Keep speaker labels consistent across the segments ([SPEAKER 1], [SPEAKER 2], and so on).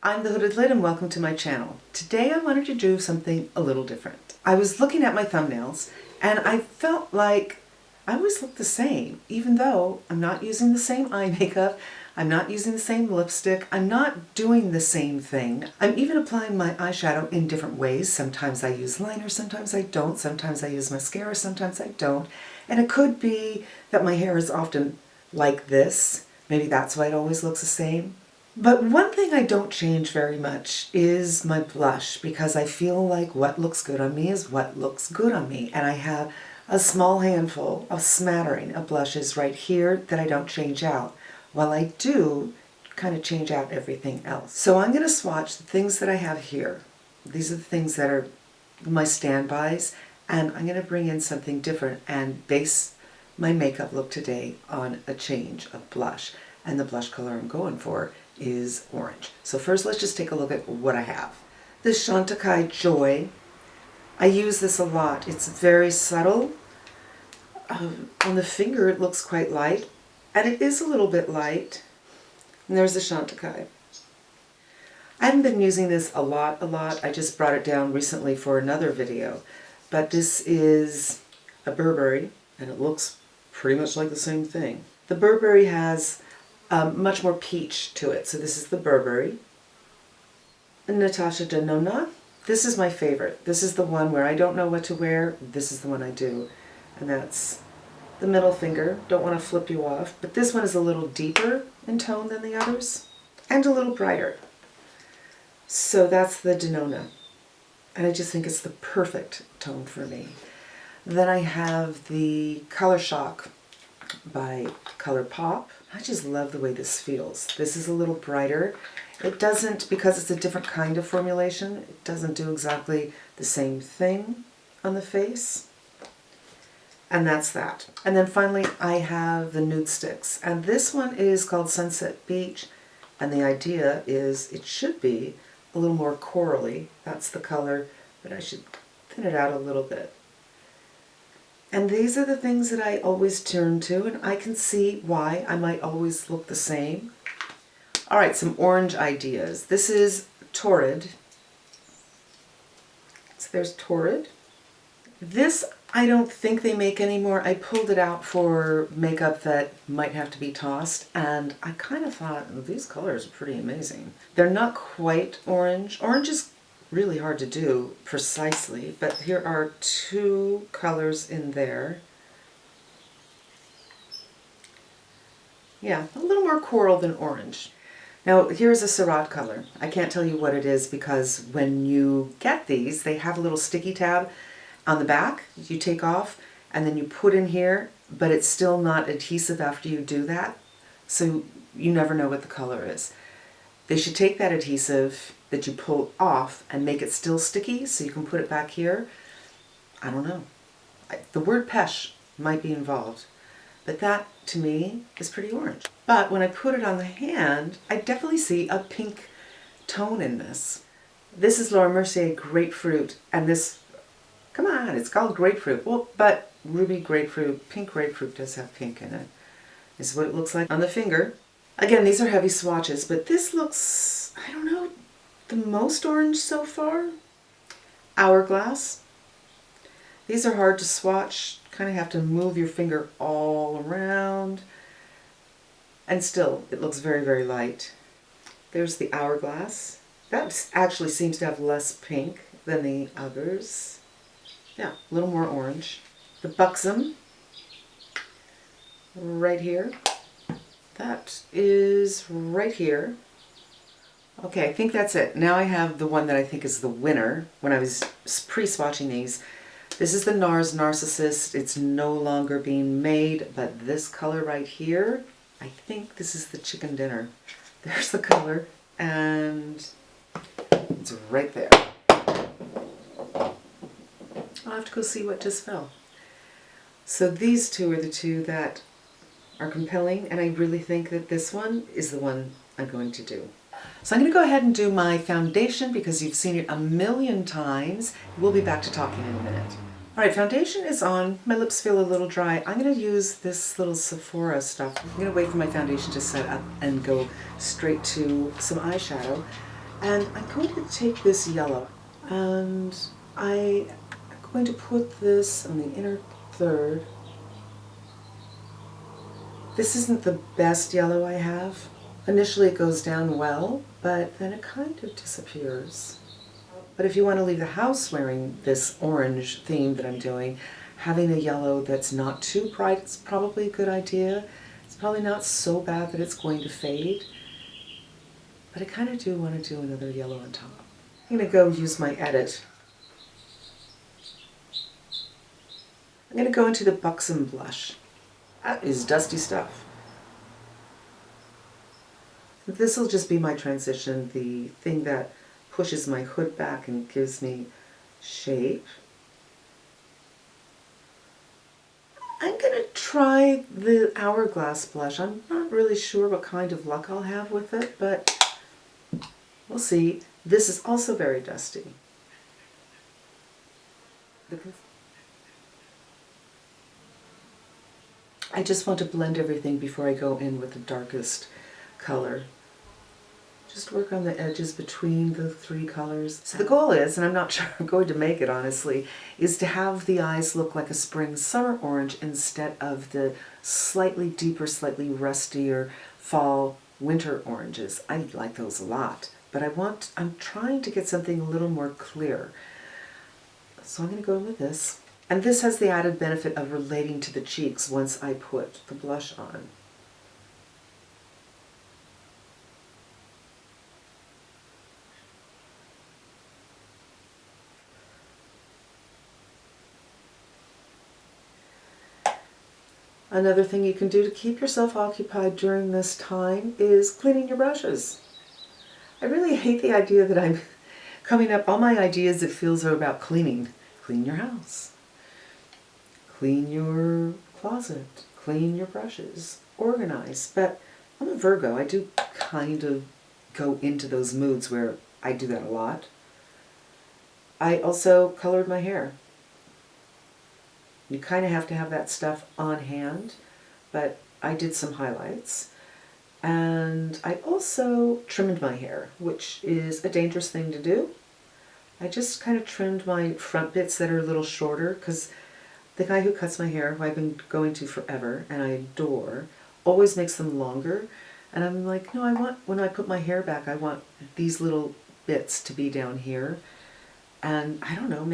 [SPEAKER 1] I'm the Hooded Lid and welcome to my channel. Today I wanted to do something a little different. I was looking at my thumbnails and I felt like I always look the same, even though I'm not using the same eye makeup, I'm not using the same lipstick, I'm not doing the same thing. I'm even applying my eyeshadow in different ways. Sometimes I use liner, sometimes I don't, sometimes I use mascara, sometimes I don't. And it could be that my hair is often like this. Maybe that's why it always looks the same. But one thing I don't change very much is my blush, because I feel like what looks good on me is what looks good on me. And I have a small handful, a smattering of blushes right here that I don't change out, while I do kind of change out everything else. So I'm going to swatch the things that I have here. These are the things that are my standbys, and I'm going to bring in something different and base my makeup look today on a change of blush. And the blush color I'm going for is orange. So first let's just take a look at what I have. This Chantecaille Joy. I use this a lot. It's very subtle. On the finger it looks quite light, and it is a little bit light. And there's the Chantecaille. I haven't been using this a lot. I just brought it down recently for another video. But this is a Burberry, and it looks pretty much like the same thing. The Burberry has much more peach to it. So this is the Burberry. Natasha Denona. This is my favorite. This is the one where I don't know what to wear. This is the one I do. And that's the middle finger. Don't want to flip you off. But this one is a little deeper in tone than the others. And a little brighter. So that's the Denona. And I just think it's the perfect tone for me. Then I have the Color Shock by ColourPop. I just love the way this feels. This is a little brighter. It doesn't, because it's a different kind of formulation, it doesn't do exactly the same thing on the face. And that's that. And then finally I have the Nude Sticks. And this one is called Sunset Beach. And the idea is it should be a little more corally. That's the color, but I should thin it out a little bit. And these are the things that I always turn to, and I can see why I might always look the same. All right, some orange ideas. This is Torrid. So there's Torrid. This I don't think they make anymore. I pulled it out for makeup that might have to be tossed, and I kind of thought, oh, these colors are pretty amazing. They're not quite orange. Orange is really hard to do precisely, but here are two colors in there. Yeah, a little more coral than orange. Now here's a Syrah color. I can't tell you what it is because when you get these, they have a little sticky tab on the back you take off and then you put in here, but it's still not adhesive after you do that, so you never know what the color is. They should take that adhesive that you pull off and make it still sticky so you can put it back here. I don't know. The word pesh might be involved, but that to me is pretty orange. But when I put it on the hand, I definitely see a pink tone in this. This is Laura Mercier Grapefruit, and this, come on, it's called Grapefruit. Well, but ruby grapefruit, pink grapefruit does have pink in it. This is what it looks like on the finger. Again, these are heavy swatches, but this looks, I don't know, the most orange so far. Hourglass. These are hard to swatch. Kind of have to move your finger all around. And still, it looks very, very light. There's the Hourglass. That actually seems to have less pink than the others. Yeah, a little more orange. The Buxom. Right here. That is right here. Okay, I think that's it. Now I have the one that I think is the winner when I was pre-swatching these. This is the NARS Narcissist. It's no longer being made, but this color right here, I think this is the Chicken Dinner. There's the color, and it's right there. I'll have to go see what just fell. So these two are the two that are compelling, and I really think that this one is the one I'm going to do. So I'm going to go ahead and do my foundation because you've seen it a million times. We'll be back to talking in a minute. Alright, foundation is on. My lips feel a little dry. I'm going to use this little Sephora stuff. I'm going to wait for my foundation to set up and go straight to some eyeshadow. And I'm going to take this yellow and I'm going to put this on the inner third. This isn't the best yellow I have. Initially it goes down well, but then it kind of disappears. But if you want to leave the house wearing this orange theme that I'm doing, having a yellow that's not too bright is probably a good idea. It's probably not so bad that it's going to fade, but I kind of do want to do another yellow on top. I'm going to go use my edit. I'm going to go into the Buxom blush. That is dusty stuff. This will just be my transition, the thing that pushes my hood back and gives me shape. I'm going to try the Hourglass blush. I'm not really sure what kind of luck I'll have with it, but we'll see. This is also very dusty. I just want to blend everything before I go in with the darkest color. Just work on the edges between the three colors. So the goal is, and I'm not sure I'm going to make it honestly, is to have the eyes look like a spring summer orange instead of the slightly deeper, slightly rustier fall winter oranges. I like those a lot, but I'm trying to get something a little more clear. So I'm going to go with this. And this has the added benefit of relating to the cheeks once I put the blush on. Another thing you can do to keep yourself occupied during this time is cleaning your brushes. I really hate the idea that I'm coming up, all my ideas it feels are about cleaning. Clean your house, clean your closet, clean your brushes, organize. But I'm a Virgo, I do kind of go into those moods where I do that a lot. I also colored my hair. You kind of have to have that stuff on hand, but I did some highlights. And I also trimmed my hair, which is a dangerous thing to do. I just kind of trimmed my front bits that are a little shorter because the guy who cuts my hair, who I've been going to forever and I adore, always makes them longer. And I'm like, no, when I put my hair back, I want these little bits to be down here. And I don't know,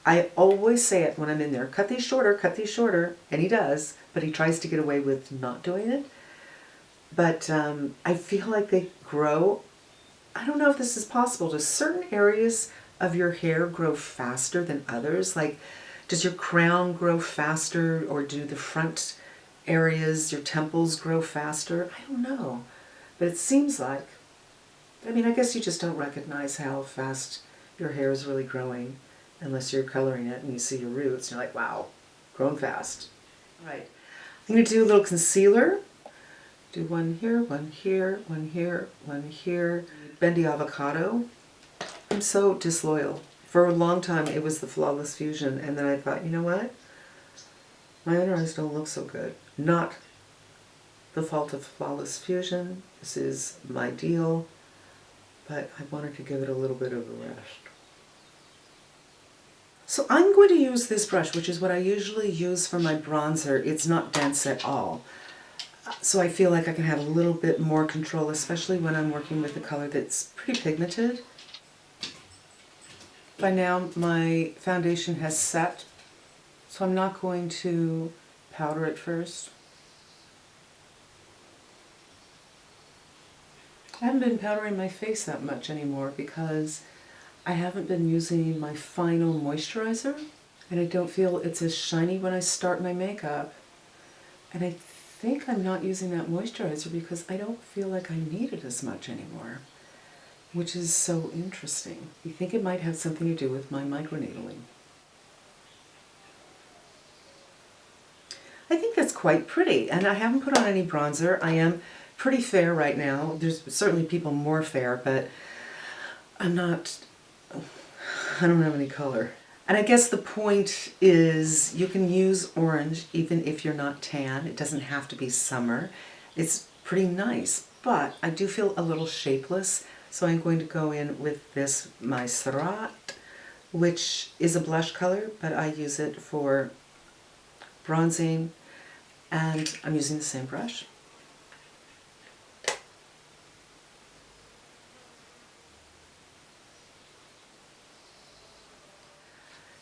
[SPEAKER 1] I always say it when I'm in there, cut these shorter, and he does, but he tries to get away with not doing it. But I feel like they grow, I don't know if this is possible, does certain areas of your hair grow faster than others? Like, does your crown grow faster, or do the front areas, your temples grow faster? I don't know, but it seems like, I mean, I guess you just don't recognize how fast your hair is really growing unless you're coloring it and you see your roots and you're like, wow, growing fast. All right, I'm going to do a little concealer. Do one here, one here, one here, one here. Bendy Avocado. I'm so disloyal. For a long time it was the Flawless Fusion, and then I thought, you know what? My under eyes don't look so good. Not the fault of Flawless Fusion. This is my deal, but I wanted to give it a little bit of a rest. So I'm going to use this brush, which is what I usually use for my bronzer. It's not dense at all. So I feel like I can have a little bit more control, especially when I'm working with a color that's pretty pigmented. By now my foundation has set, so I'm not going to powder it first. I haven't been powdering my face that much anymore because I haven't been using my final moisturizer, and I don't feel it's as shiny when I start my makeup. And I think I'm not using that moisturizer because I don't feel like I need it as much anymore, which is so interesting. I think it might have something to do with my microneedling. I think that's quite pretty, and I haven't put on any bronzer. I am pretty fair right now. There's certainly people more fair, but I don't have any color. And I guess the point is you can use orange even if you're not tan. It doesn't have to be summer. It's pretty nice, but I do feel a little shapeless So I'm going to go in with this, my Sarat, which is a blush color, but I use it for bronzing, and I'm using the same brush.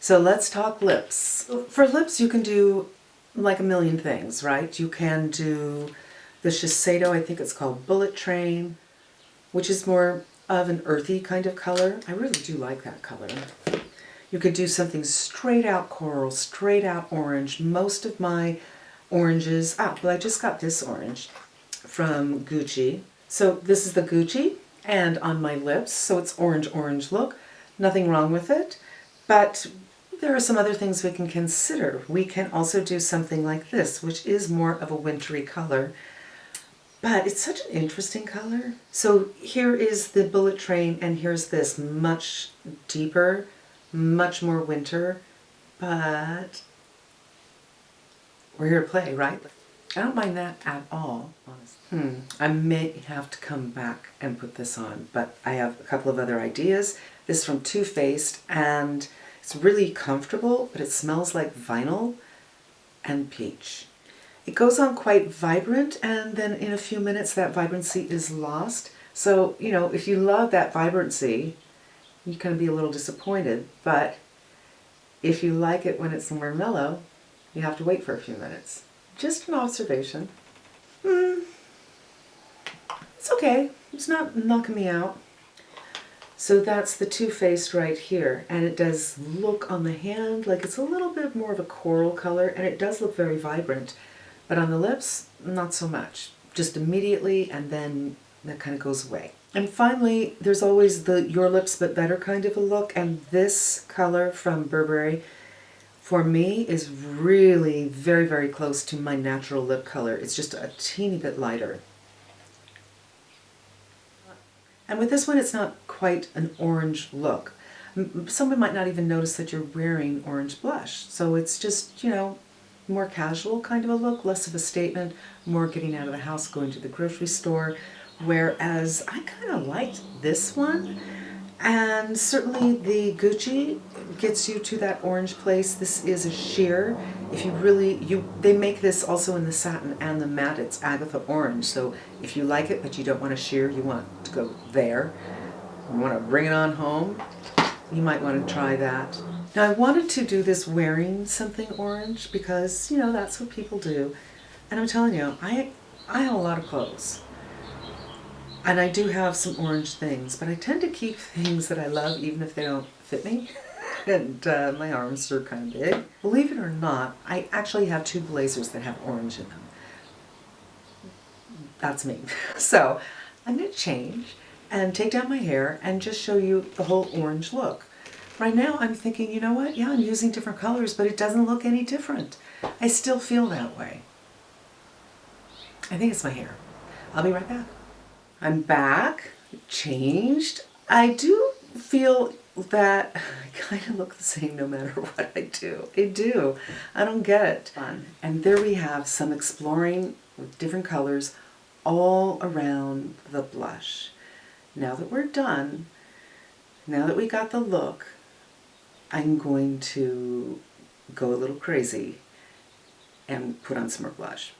[SPEAKER 1] So let's talk lips. For lips, you can do like a million things, right? You can do the Shiseido, I think it's called Bullet Train, which is more of an earthy kind of color. I really do like that color. You could do something straight out coral, straight out orange. Most of my oranges, well, I just got this orange from Gucci. So this is the Gucci, and on my lips, so it's orange look. Nothing wrong with it, but there are some other things we can consider. We can also do something like this, which is more of a wintry color, but it's such an interesting color. So here is the Bullet Train, and here's this much deeper, much more winter, but we're here to play, right? I don't mind that at all, honestly. I may have to come back and put this on, but I have a couple of other ideas. This is from Too Faced, and it's really comfortable, but it smells like vinyl and peach. It goes on quite vibrant, and then in a few minutes that vibrancy is lost. So, you know, if you love that vibrancy, you're going to be a little disappointed, but if you like it when it's more mellow, you have to wait for a few minutes. Just an observation. It's okay. It's not knocking me out. So that's the Too Faced right here, and it does look on the hand like it's a little bit more of a coral color, and it does look very vibrant, but on the lips, not so much. Just immediately, and then that kind of goes away. And finally, there's always the Your Lips But Better kind of a look, and this color from Burberry, for me, is really very close to my natural lip color. It's just a teeny bit lighter. And with this one, it's not quite an orange look. Someone might not even notice that you're wearing orange blush. So it's just, you know, more casual kind of a look, less of a statement, more getting out of the house, going to the grocery store. Whereas I kind of liked this one. And certainly the Gucci gets you to that orange place. This is a sheer. If you really, they make this also in the satin and the matte. It's Agatha Orange. So if you like it, but you don't want a sheer, you want to go there, you want to bring it on home, you might want to try that. Now I wanted to do this wearing something orange because, you know, that's what people do. And I'm telling you, I have a lot of clothes. And I do have some orange things, but I tend to keep things that I love even if they don't fit me. And my arms are kind of big. Believe it or not, I actually have 2 blazers that have orange in them. That's me. So I'm going to change and take down my hair and just show you the whole orange look. Right now I'm thinking, you know what? Yeah, I'm using different colors, but it doesn't look any different. I still feel that way. I think it's my hair. I'll be right back. I'm back, changed. I do feel that I kind of look the same no matter what I do. I do. I don't get it. Fun. And there we have some exploring with different colors all around the blush. Now that we're done, now that we got the look, I'm going to go a little crazy and put on some more blush.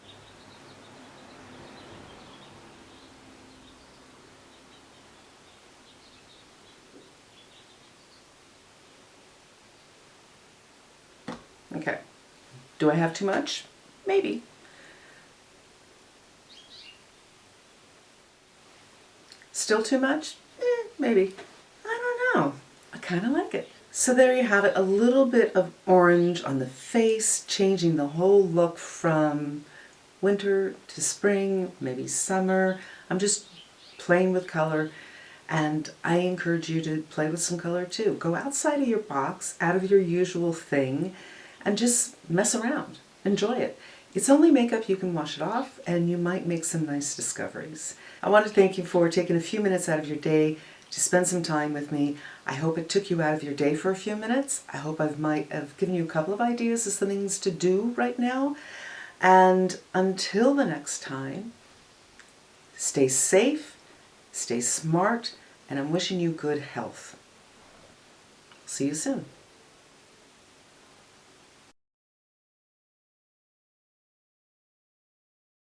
[SPEAKER 1] Okay, do I have too much? Maybe. Still too much? Maybe. I don't know. I kind of like it. So there you have it, a little bit of orange on the face, changing the whole look from winter to spring, maybe summer. I'm just playing with color, and I encourage you to play with some color too. Go outside of your box, out of your usual thing, and just mess around. Enjoy it. It's only makeup, you can wash it off, and you might make some nice discoveries. I want to thank you for taking a few minutes out of your day to spend some time with me. I hope it took you out of your day for a few minutes. I hope I might have given you a couple of ideas of some things to do right now. And until the next time, stay safe, stay smart, and I'm wishing you good health. See you soon.